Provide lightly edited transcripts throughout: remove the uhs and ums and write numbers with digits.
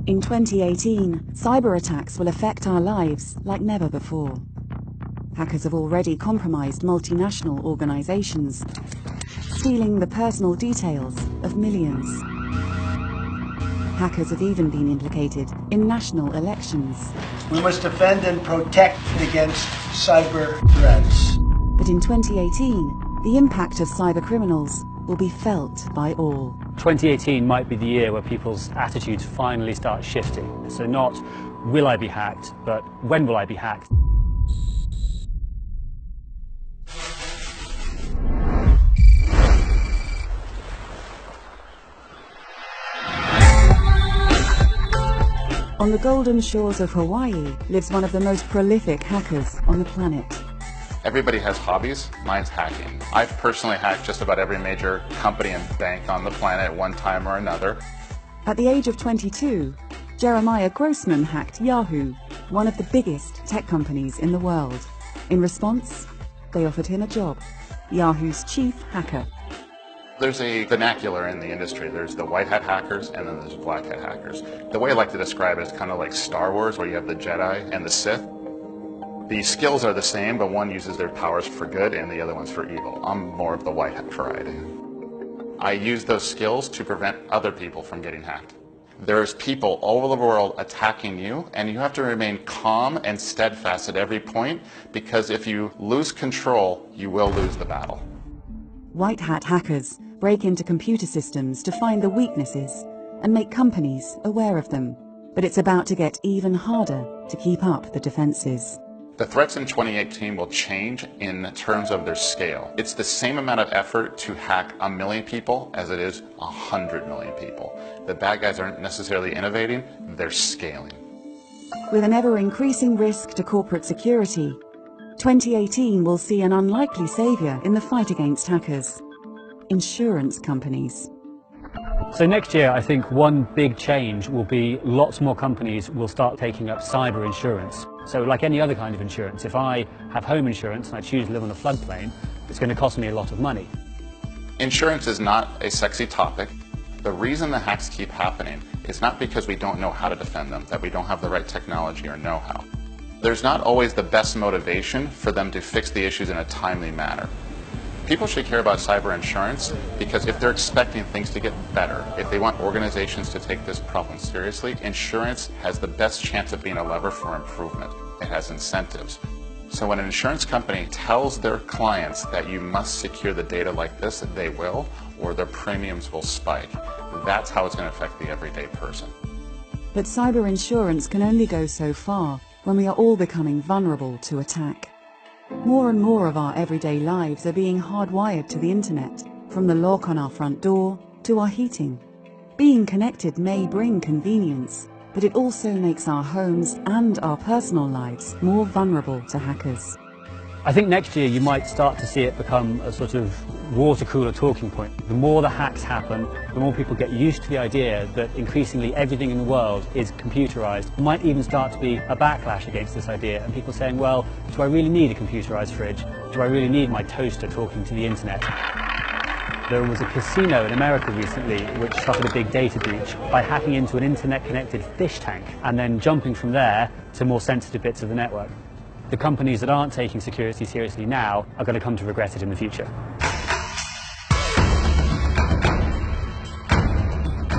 In 2018, cyber attacks will affect our lives like never before. Hackers have already compromised multinational organizations, stealing the personal details of millions. Hackers have even been implicated in national elections. We must defend and protect against cyber threats. But in 2018, the impact of cyber criminals will be felt by all. 2018 might be the year where people's attitudes finally start shifting. So not, will I be hacked, but when will I be hacked? On the golden shores of Hawaii lives one of the most prolific hackers on the planet. Everybody has hobbies. Mine's hacking. I've personally hacked just about every major company and bank on the planet at one time or another. At the age of 22, Jeremiah Grossman hacked Yahoo, one of the biggest tech companies in the world. In response, they offered him a job, Yahoo's chief hacker. There's a vernacular in the industry. There's the white hat hackers and then there's black hat hackers. The way I like to describe it is kind of like Star Wars, where you have the Jedi and the Sith. The skills are the same, but one uses their powers for good and the other one's for evil. I'm more of the white hat variety. I use those skills to prevent other people from getting hacked. There's people all over the world attacking you, and you have to remain calm and steadfast at every point, because if you lose control, you will lose the battle. White hat hackers break into computer systems to find the weaknesses and make companies aware of them. But it's about to get even harder to keep up the defenses. The threats in 2018 will change in terms of their scale. It's the same amount of effort to hack 1 million people as it is 100 million people. The bad guys aren't necessarily innovating, they're scaling. With an ever-increasing risk to corporate security, 2018 will see an unlikely savior in the fight against hackers: insurance companies. So next year, I think one big change will be lots more companies will start taking up cyber insurance. So like any other kind of insurance, if I have home insurance and I choose to live on a floodplain, it's going to cost me a lot of money. Insurance is not a sexy topic. The reason the hacks keep happening is not because we don't know how to defend them, that we don't have the right technology or know-how. There's not always the best motivation for them to fix the issues in a timely manner. People should care about cyber insurance because if they're expecting things to get better, if they want organizations to take this problem seriously, insurance has the best chance of being a lever for improvement. It has incentives. So when an insurance company tells their clients that you must secure the data like this, they will, or their premiums will spike. That's how it's going to affect the everyday person. But cyber insurance can only go so far when we are all becoming vulnerable to attack. More and more of our everyday lives are being hardwired to the internet, from the lock on our front door to our heating. Being connected may bring convenience, but it also makes our homes and our personal lives more vulnerable to hackers. I think next year you might start to see it become a sort of water cooler talking point. The more the hacks happen, the more people get used to the idea that increasingly everything in the world is computerized. There might even start to be a backlash against this idea, and people saying, well, do I really need a computerized fridge? Do I really need my toaster talking to the internet? There was a casino in America recently which suffered a big data breach by hacking into an internet-connected fish tank and then jumping from there to more sensitive bits of the network. The companies that aren't taking security seriously now are going to come to regret it in the future.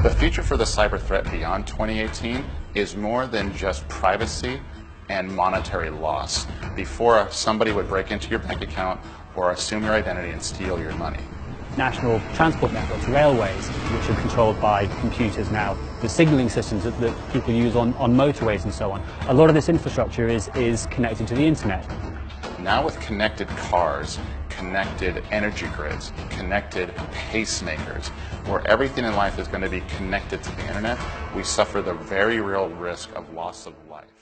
The future for the cyber threat beyond 2018 is more than just privacy and monetary loss before somebody would break into your bank account or assume your identity and steal your money. National transport networks, railways, which are controlled by computers now, the signalling systems that people use on motorways and so on. A lot of this infrastructure is connected to the internet. Now with connected cars, connected energy grids, connected pacemakers, where everything in life is going to be connected to the internet, we suffer the very real risk of loss of life.